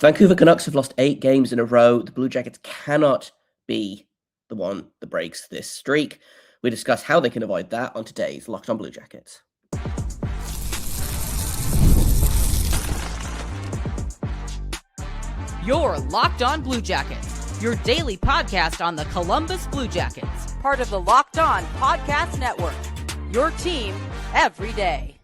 Vancouver Canucks have lost 8 games in a row. The Blue Jackets cannot be the one that breaks this streak. We discuss how they can avoid that on today's Locked On Blue Jackets. You're Locked On Blue Jackets, your daily podcast on the Columbus Blue Jackets, part of the Locked On Podcast Network, your team every day.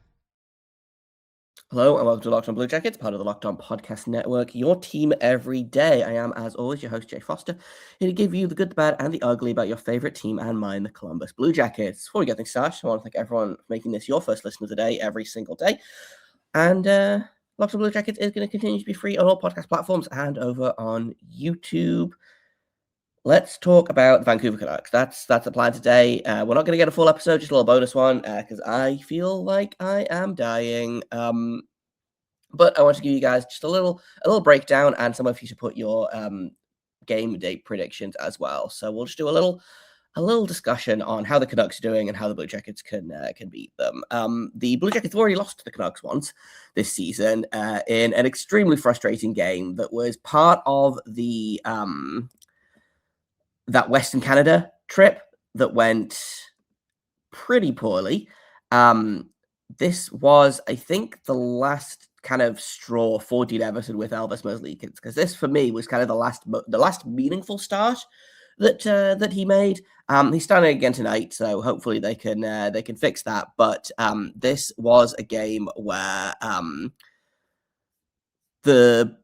Hello and welcome to Locked On Blue Jackets, part of the Locked On Podcast Network, your team every day. I am, as always, your host, Jay Foster, here to give you the good, the bad, and the ugly about your favorite team and mine, the Columbus Blue Jackets. Before we get things started, I want to thank everyone for making this your first listen of the day every single day. And Locked On Blue Jackets is going to continue to be free on all podcast platforms and over on YouTube. Let's talk about the Vancouver Canucks. That's the plan today. We're not going to get a full episode, just a little bonus one, because I feel like I am dying. But I want to give you guys just a little breakdown, and some of you to put your game day predictions as well. So we'll just do a little discussion on how the Canucks are doing and how the Blue Jackets can beat them. The Blue Jackets have already lost to the Canucks once this season in an extremely frustrating game that was part of the that Western Canada trip that went pretty poorly. This was, I think, the last kind of straw for Dean Everson with Elvis Merzlikins, because this, for me, was kind of the last meaningful start that he made. He's starting again tonight, so hopefully they can fix that. But this was a game where the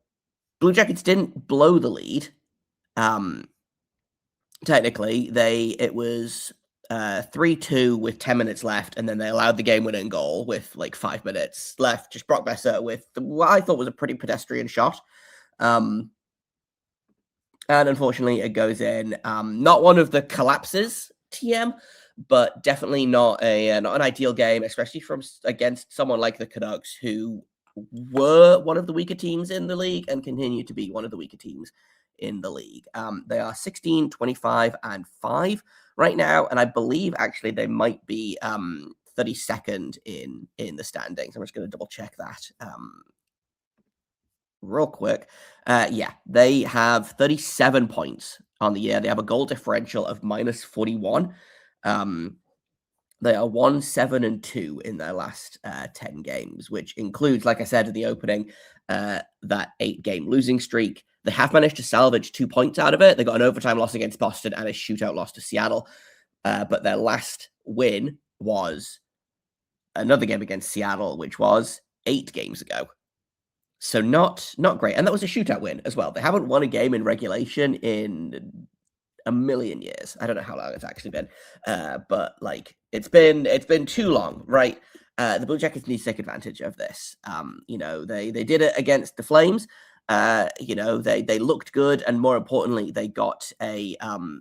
Blue Jackets didn't blow the lead. Technically, it was 3-2 with 10 minutes left, and then they allowed the game-winning goal with like 5 minutes left. Just Brock Besser with what I thought was a pretty pedestrian shot. And unfortunately, it goes in. Not one of the collapses, TM, but definitely not an ideal game, especially against someone like the Canucks, who were one of the weaker teams in the league and continue to be one of the weaker teams in the league. They are 16, 25, and 5 right now, and I believe actually they might be 32nd in the standings. I'm just going to double check that real quick. Yeah, they have 37 points on the year. They have a goal differential of -41. They are 1-7-2 in their last 10 games, which includes, like I said at the opening, that 8-game losing streak. They have managed to salvage 2 points out of it. They got an overtime loss against Boston and a shootout loss to Seattle. But their last win was another game against Seattle, which was 8 games ago. So not great. And that was a shootout win as well. They haven't won a game in regulation in a million years. I don't know how long it's actually been. But like it's been too long, right? The Blue Jackets need to take advantage of this. They did it against the Flames. They looked good, and more importantly, they got a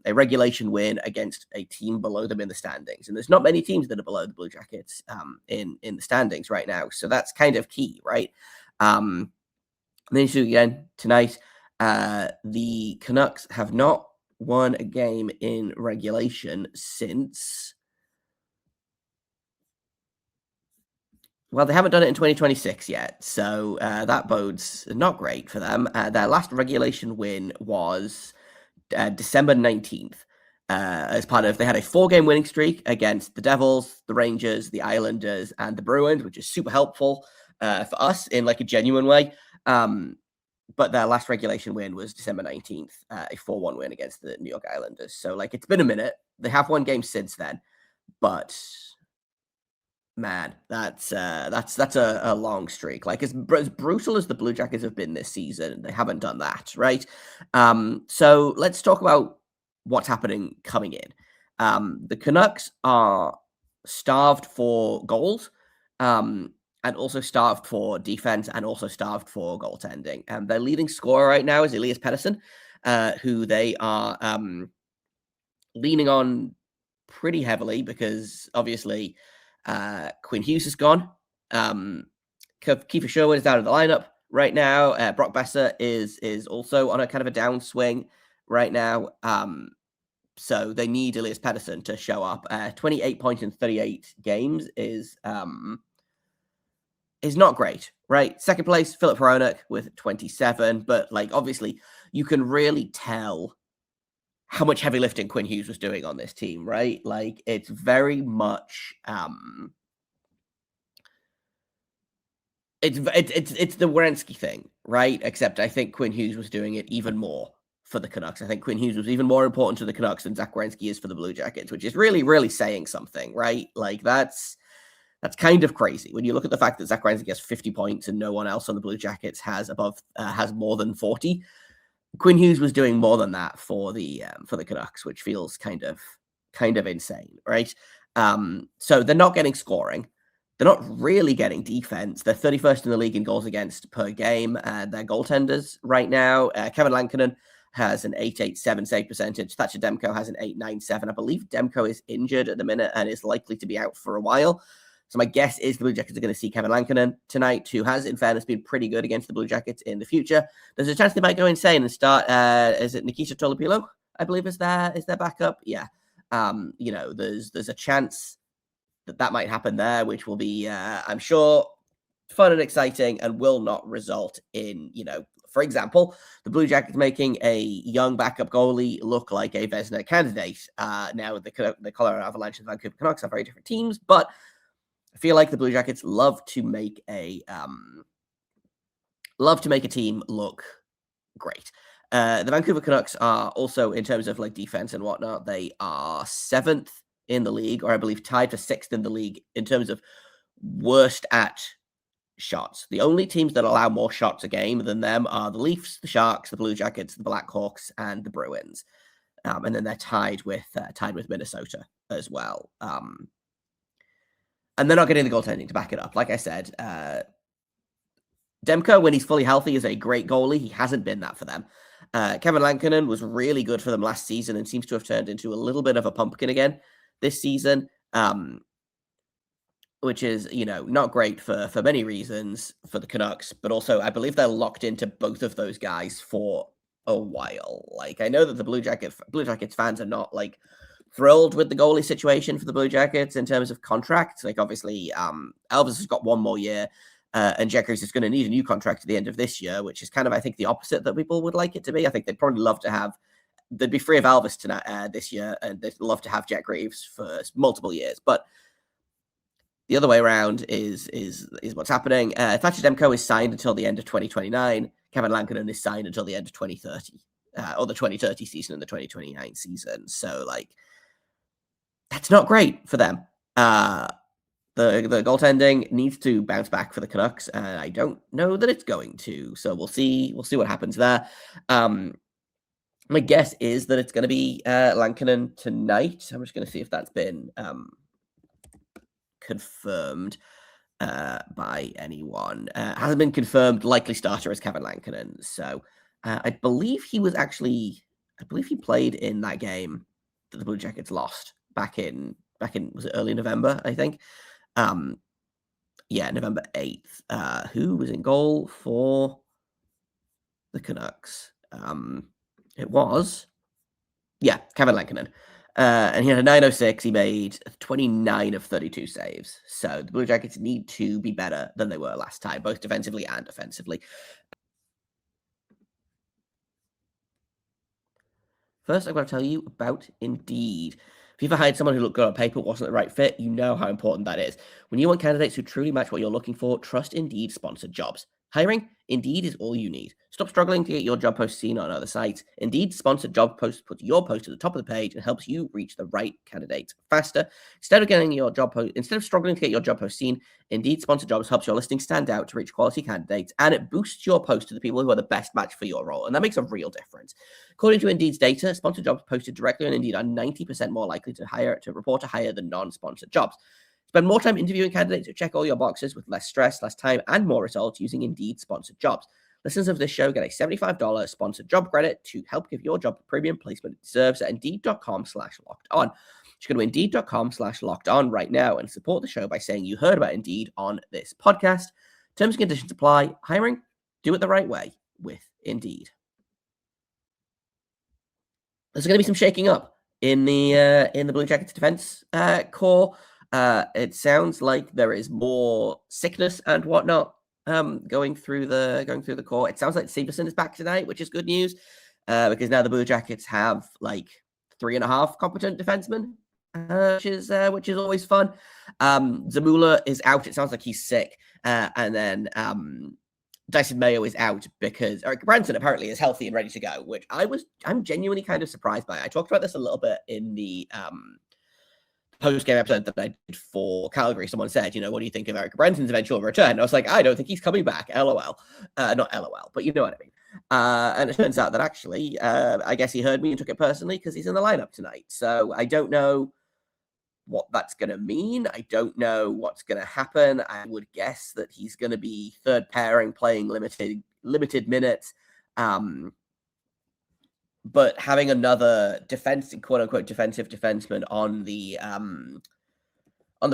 regulation win against a team below them in the standings. And there's not many teams that are below the Blue Jackets in the standings right now, so that's kind of key, right? Then you do again tonight. The Canucks have not won a game in regulation since. Well, they haven't done it in 2026 yet, so that bodes not great for them. Their last regulation win was December 19th. They had a 4-game winning streak against the Devils, the Rangers, the Islanders, and the Bruins, which is super helpful for us in like a genuine way. But their last regulation win was December 19th, a 4-1 win against the New York Islanders. So like it's been a minute. They have won games since then, but man, that's a long streak. Like as brutal as the Blue Jackets have been this season, they haven't done that, right? So let's talk about what's happening coming in. The Canucks are starved for goals, and also starved for defense, and also starved for goaltending. And their leading scorer right now is Elias Pettersson, who they are leaning on pretty heavily because obviously Quinn Hughes is gone. Kiefer Sherwood is out of the lineup right now. Brock Besser is also on a kind of a downswing right now. So they need Elias Pettersson to show up. 28 points in 38 games is is not great, right? Second place, Philip Hronek with 27, but like obviously you can really tell how much heavy lifting Quinn Hughes was doing on this team, right? Like it's very much it's the Werenski thing, right? Except I think Quinn Hughes was doing it even more for the Canucks. I think Quinn Hughes was even more important to the Canucks than Zach Werenski is for the Blue Jackets, which is really, really saying something, right? Like that's kind of crazy when you look at the fact that Zach Werenski has 50 points and no one else on the Blue Jackets has more than 40. Quinn Hughes was doing more than that for the Canucks, which feels kind of insane, right? So they're not getting scoring. They're not really getting defense. They're 31st in the league in goals against per game. They're goaltenders right now. Kevin Lankinen has an 8.87 save percentage. Thatcher Demko has an 8.97. I believe Demko is injured at the minute and is likely to be out for a while. So my guess is the Blue Jackets are going to see Kevin Lankinen tonight, who has, in fairness, been pretty good against the Blue Jackets in the future. There's a chance they might go insane and start, is it Nikita Tolopilo, I believe is their backup? Yeah. There's a chance that might happen there, which will be, I'm sure, fun and exciting and will not result in, for example, the Blue Jackets making a young backup goalie look like a Vezina candidate. Now, the Colorado Avalanche and Vancouver Canucks are very different teams, but I feel like the Blue Jackets love to make a team look great. The Vancouver Canucks are also, in terms of like defense and whatnot, they are 7th in the league, or I believe tied for 6th in the league in terms of worst at shots. The only teams that allow more shots a game than them are the Leafs, the Sharks, the Blue Jackets, the Blackhawks, and the Bruins. And then they're tied with Minnesota as well. And they're not getting the goaltending to back it up. Like I said, Demko, when he's fully healthy, is a great goalie. He hasn't been that for them. Kevin Lankinen was really good for them last season and seems to have turned into a little bit of a pumpkin again this season, which is, not great for many reasons for the Canucks, but also I believe they're locked into both of those guys for a while. Like, I know that the Blue Jackets fans are not like thrilled with the goalie situation for the Blue Jackets in terms of contracts. Like, obviously, Elvis has got one more year, and Jack Reese is going to need a new contract at the end of this year, which is kind of, I think, the opposite that people would like it to be. I think they'd probably love to have, they'd be free of Elvis tonight, this year, and they'd love to have Jack Reeves for multiple years. But the other way around is what's happening. Thatcher Demko is signed until the end of 2029. Kevin Lankinen is signed until the end of 2030, or the 2030 season and the 2029 season. So, like, that's not great for them. The goaltending needs to bounce back for the Canucks, and I don't know that it's going to. So we'll see what happens there. My guess is that it's going to be Lankinen tonight. I'm just going to see if that's been confirmed by anyone. Hasn't been confirmed. Likely starter is Kevin Lankinen. So I believe he played in that game that the Blue Jackets lost back in was it early November, I think. November 8th. Who was in goal for the Canucks? It was Kevin Lankinen. And he had a 906. He made 29 of 32 saves. So the Blue Jackets need to be better than they were last time, both defensively and offensively. First, I'm going to tell you about Indeed. If you've ever hired someone who looked good on paper, wasn't the right fit, you know how important that is. When you want candidates who truly match what you're looking for, trust Indeed sponsored jobs. Hiring? Indeed is all you need. Stop struggling to get your job post seen on other sites. Indeed sponsored job post puts your post at the top of the page and helps you reach the right candidates faster. Instead of struggling to get your job post seen, Indeed sponsored jobs helps your listing stand out to reach quality candidates, and it boosts your post to the people who are the best match for your role, and that makes a real difference. According to Indeed's data, sponsored jobs posted directly on Indeed are 90% more likely to report a hire than non-sponsored jobs. Spend more time interviewing candidates who check all your boxes with less stress, less time, and more results using Indeed sponsored jobs. Listeners of this show get a $75 sponsored job credit to help give your job the premium placement it deserves at Indeed.com/locked-on. Just go to Indeed.com/locked-on right now and support the show by saying you heard about Indeed on this podcast. Terms and conditions apply. Hiring? Do it the right way with Indeed. There's going to be some shaking up in the Blue Jackets defense core. It sounds like there is more sickness and whatnot going through the core. It sounds like Severson is back tonight, which is good news because now the Blue Jackets have like 3.5 competent defensemen, which is always fun. Zamula is out. It sounds like he's sick, and then Dyson Mayo is out because Eric Branson apparently is healthy and ready to go, which I'm genuinely kind of surprised by. I talked about this a little bit in the post-game episode that I did for Calgary. Someone said, what do you think of Eric Branson's eventual return? And I was like, I don't think he's coming back. LOL. Not LOL, but you know what I mean. And it turns out that actually, I guess he heard me and took it personally because he's in the lineup tonight. So I don't know what that's going to mean. I don't know what's going to happen. I would guess that he's going to be third pairing, playing limited minutes. But having another quote unquote defensive defenseman on the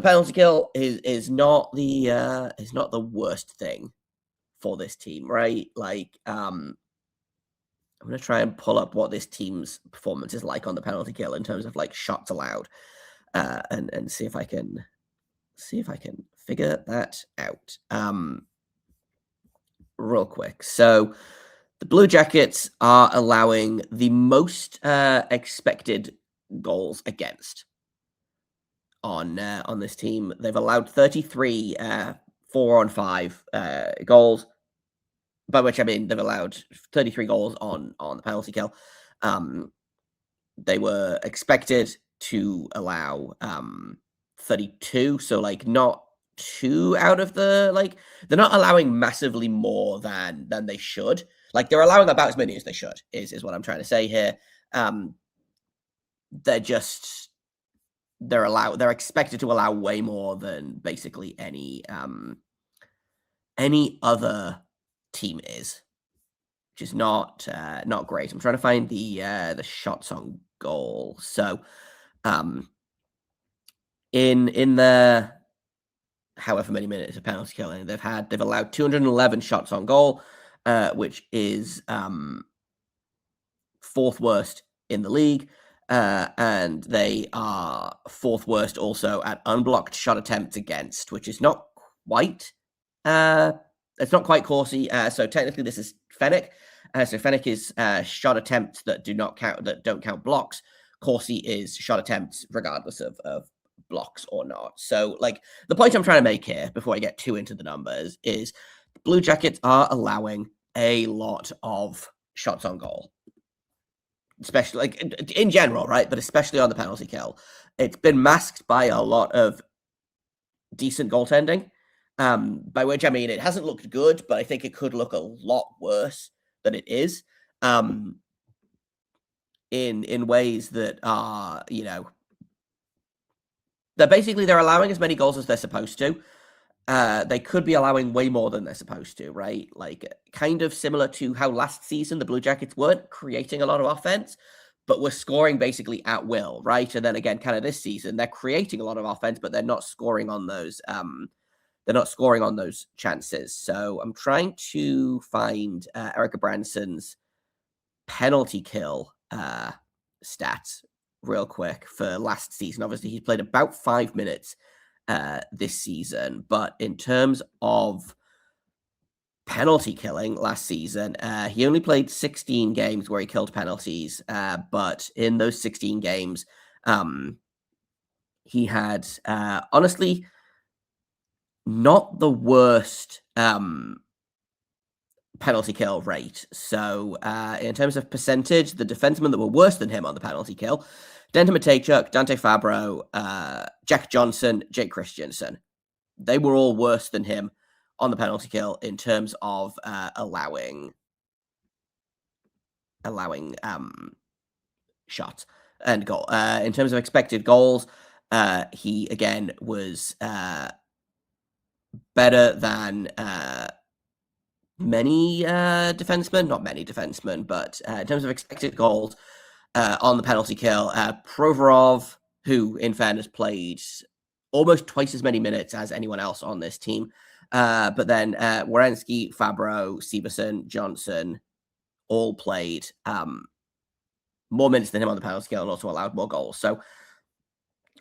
penalty kill is not the worst thing for this team, right? Like, I'm gonna try and pull up what this team's performance is like on the penalty kill in terms of like shots allowed, and see if I can figure that out real quick. So the Blue Jackets are allowing the most expected goals against on this team. They've allowed 33 4-on-5 goals, by which I mean they've allowed 33 goals on the penalty kill. They were expected to allow 32, so like not 2 out of the they're not allowing massively more than they should. Like they're allowing about as many as they should, is what I'm trying to say here. They're expected to allow way more than basically any other team is, which is not great. I'm trying to find the shots on goal. So in the however many minutes of penalty killing they've allowed 211 shots on goal, which is 4th worst in the league, and they are 4th worst also at unblocked shot attempts against, which is not quite it's not quite Corsi. So technically this is Fenwick. So Fenwick is shot attempts that don't count blocks. Corsi is shot attempts regardless of blocks or not. So like the point I'm trying to make here before I get too into the numbers is the Blue Jackets are allowing a lot of shots on goal, especially like in general, right? But especially on the penalty kill. It's been masked by a lot of decent goaltending, by which I mean it hasn't looked good, but I think it could look a lot worse than it is, in ways that are, they're allowing as many goals as they're supposed to. They could be allowing way more than they're supposed to, right? Like kind of similar to how last season the Blue Jackets weren't creating a lot of offense, but were scoring basically at will, right? And then again, kind of this season, they're creating a lot of offense, but they're not scoring on those. They're not scoring on those chances. So I'm trying to find Erica Branson's penalty kill stats real quick for last season. Obviously, he's played about 5 minutes this season, but in terms of penalty killing last season, he only played 16 games where he killed penalties, but in those 16 games, he had honestly not the worst penalty kill rate. So in terms of percentage, the defensemen that were worse than him on the penalty kill: Denton Matejchuk, Dante Fabro, Jack Johnson, Jake Christensen. They were all worse than him on the penalty kill in terms of allowing shots and goal. In terms of expected goals, he again was better than many defensemen, not many defensemen, but in terms of expected goals on the penalty kill, Provorov, who in fairness played almost twice as many minutes as anyone else on this team, but then Werenski, Fabro, Severson, Johnson all played more minutes than him on the penalty kill and also allowed more goals. So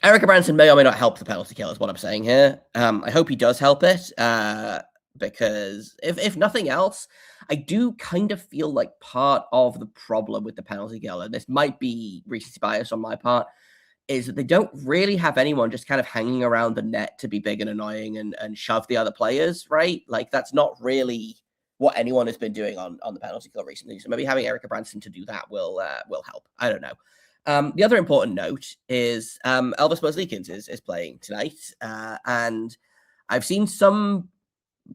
Erica Branson may or may not help the penalty kill is what I'm saying here. I hope he does help it, because if nothing else, I do kind of feel like part of the problem with the penalty kill, and this might be recency bias on my part, is that they don't really have anyone just kind of hanging around the net to be big and annoying and shove the other players, right? Like, that's not really what anyone has been doing on the penalty kill recently. So maybe having Erica Branson to do that will help. I don't know. The other important note is Elvis Merzlikins is playing tonight, and I've seen some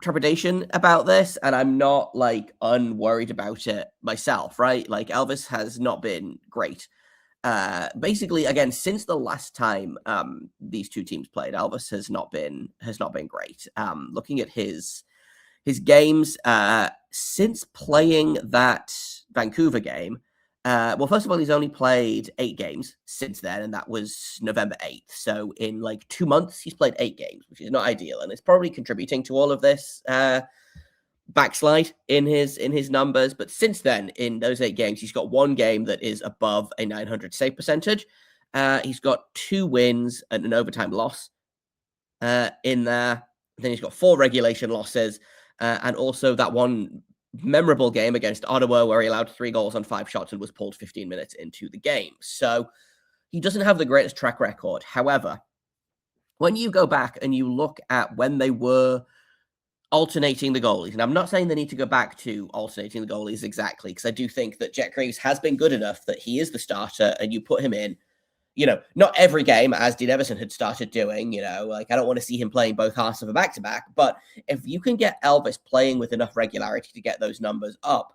trepidation about this, and I'm not like unworried about it myself, right? Like, Elvis has not been great. Basically, again, since the last time these two teams played, Elvis has not been great. Looking at his games since playing that Vancouver game. Well, first of all, he's only played 8 games since then, and that was November 8th. So in like 2 months, he's played 8 games, which is not ideal, and it's probably contributing to all of this backslide in his numbers. But since then, in those 8 games, he's got 1 game that is above a 900 save percentage. He's got 2 wins and an overtime loss in there. Then he's got 4 regulation losses, and also that one memorable game against Ottawa where he allowed 3 goals on 5 shots and was pulled 15 minutes into the game. So he doesn't have the greatest track record. However, when you go back and you look at when they were alternating the goalies, and I'm not saying they need to go back to alternating the goalies exactly, because I do think that Jet Graves has been good enough that he is the starter and you put him in, not every game, as Dean Everson had started doing, like, I don't want to see him playing both halves of a back-to-back, but if you can get Elvis playing with enough regularity to get those numbers up,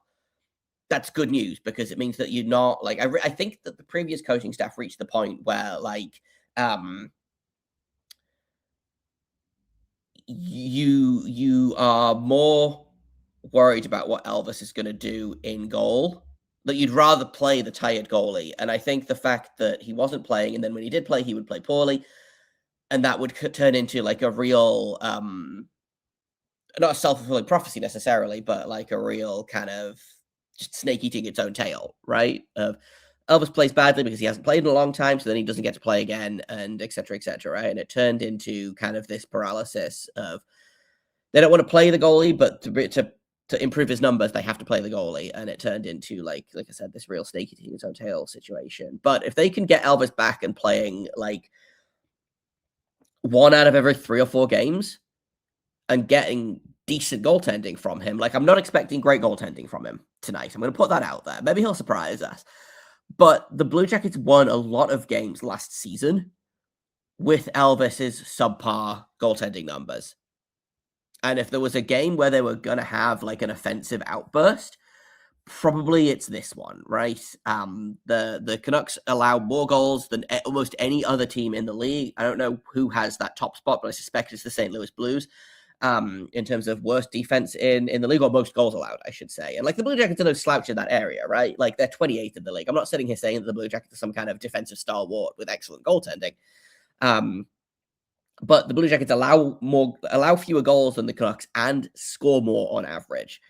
that's good news, because it means that you're not, like, I think that the previous coaching staff reached the point where, like, you are more worried about what Elvis is going to do in goal, that you'd rather play the tired goalie. And I think the fact that he wasn't playing, and then when he did play, he would play poorly, and that would turn into like a real, not a self-fulfilling prophecy necessarily, but like a real kind of just snake eating its own tail, right? Elvis plays badly because he hasn't played in a long time, so then he doesn't get to play again, and et cetera, right? And it turned into kind of this paralysis of they don't want to play the goalie, but to improve his numbers, they have to play the goalie. And it turned into, like I said, this real snake eating its own tail situation. But if they can get Elvis back and playing like 1 out of every 3 or 4 games and getting decent goaltending from him, like, I'm not expecting great goaltending from him tonight. I'm going to put that out there. Maybe he'll surprise us. But the Blue Jackets won a lot of games last season with Elvis's subpar goaltending numbers. And if there was a game where they were going to have like an offensive outburst, probably it's this one, right? The Canucks allow more goals than almost any other team in the league. I don't know who has that top spot, but I suspect it's the St. Louis Blues in terms of worst defense in the league, or most goals allowed, I should say. And like, the Blue Jackets are no slouch in that area, right? Like, they're 28th in the league. I'm not sitting here saying that the Blue Jackets are some kind of defensive stalwart with excellent goaltending. But the Blue Jackets allow fewer goals than the Canucks and score more on average.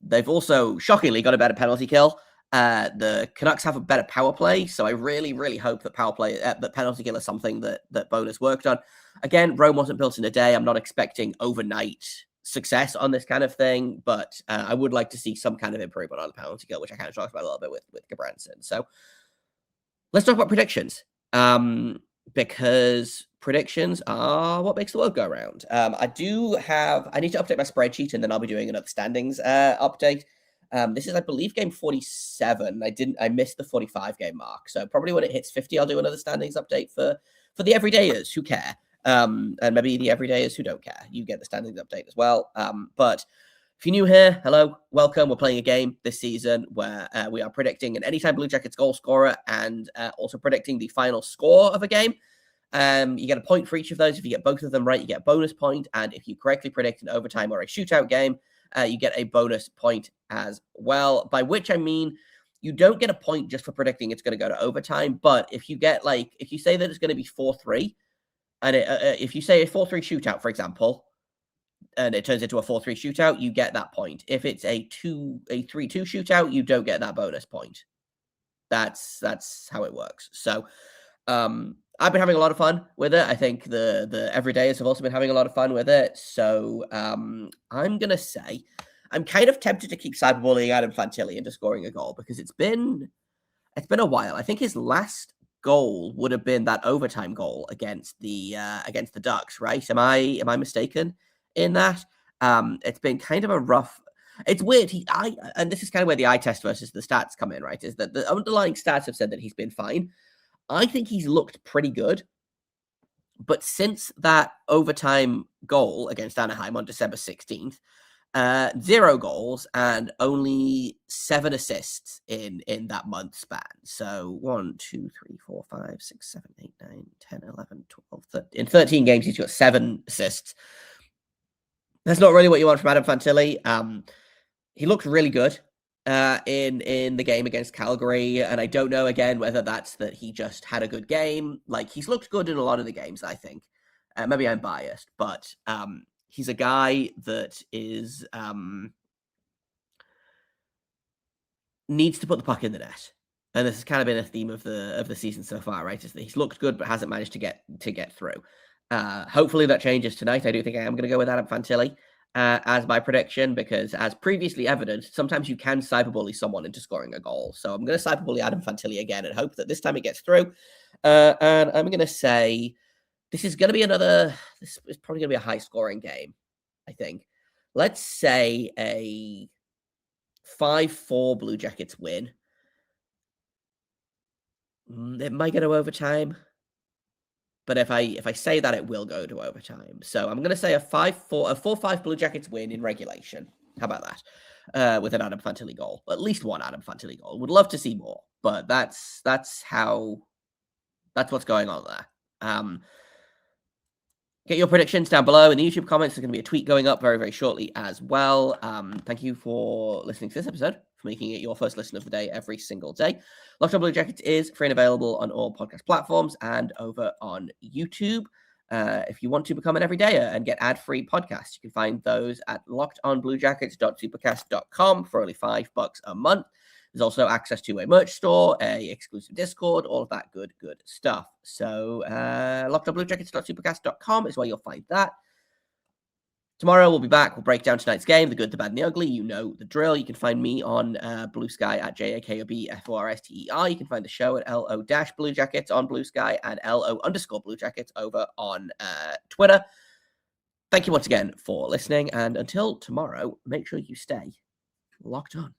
They've also shockingly got a better penalty kill. The Canucks have a better power play, so I really, really hope that that penalty kill is something that Bonus worked on. Again, Rome wasn't built in a day. I'm not expecting overnight success on this kind of thing, but I would like to see some kind of improvement on the penalty kill, which I kind of talked about a little bit with Gabranson. So let's talk about predictions. Because predictions are what makes the world go round. I need to update my spreadsheet, and then I'll be doing another standings update. This is, I believe, game 47. I missed the 45 game mark. So probably when it hits 50, I'll do another standings update for the everydayers who care. And maybe the everydayers who don't care. You get the standings update as well. But if you're new here, hello, welcome. We're playing a game this season where we are predicting an anytime Blue Jackets goal scorer and also predicting the final score of a game. You get a point for each of those. If you get both of them right, you get a bonus point. And if you correctly predict an overtime or a shootout game, you get a bonus point as well. By which I mean, you don't get a point just for predicting it's going to go to overtime. But if you say that it's going to be 4-3, and if you say a 4-3 shootout, for example, and it turns into a 4-3 shootout, you get that point. If it's a 3-2 shootout, you don't get that bonus point. That's how it works. So I've been having a lot of fun with it. I think the everydayers have also been having a lot of fun with it. So I'm gonna say I'm kind of tempted to keep cyberbullying Adam Fantilli into scoring a goal because it's been a while. I think his last goal would have been that overtime goal against the Ducks, right? Am I mistaken in that? It's been kind of a rough. It's weird. And this is kind of where the eye test versus the stats come in, right? Is that the underlying stats have said that he's been fine. I think he's looked pretty good. But since that overtime goal against Anaheim on December 16th, 0 goals and only 7 assists in that month span. So 1, 2, 3, 4, 5, 6, 7, 8, 9, 10, 11, 12, 13. In 13 games, he's got 7 assists. That's not really what you want from Adam Fantilli. He looked really good in the game against Calgary, and I don't know again whether that's that he just had a good game. Like, he's looked good in a lot of the games, I think. Maybe I'm biased, but he's a guy that is needs to put the puck in the net, and this has kind of been a theme of the season so far, right? Is that he's looked good but hasn't managed to get through. Hopefully that changes tonight. I do think I am going to go with Adam Fantilli as my prediction because, as previously evidenced, sometimes you can cyberbully someone into scoring a goal. So I'm going to cyberbully Adam Fantilli again and hope that this time it gets through. And I'm going to say this is probably going to be a high-scoring game, I think. Let's say a 5-4 Blue Jackets win. It might go to overtime. But if I say that, it will go to overtime. So I'm going to say a 4-5 Blue Jackets win in regulation. How about that? With an Adam Fantilli goal. At least one Adam Fantilli goal. Would love to see more. But that's what's going on there. Get your predictions down below in the YouTube comments. There's going to be a tweet going up very, very shortly as well. Thank you for listening to this episode, for making it your first listen of the day every single day. Locked On Blue Jackets is free and available on all podcast platforms and over on YouTube. If you want to become an everydayer and get ad-free podcasts, you can find those at lockedonbluejackets.supercast.com for only $5 a month. There's also access to a merch store, a exclusive Discord, all of that good stuff. So lockedonbluejackets.supercast.com is where you'll find that. Tomorrow we'll be back. We'll break down tonight's game, the good, the bad, and the ugly. You know the drill. You can find me on Blue Sky at JAKOBFORSTER. You can find the show at LO-Blue Jackets on Blue Sky and LO_Blue Jackets over on Twitter. Thank you once again for listening. And until tomorrow, make sure you stay locked on.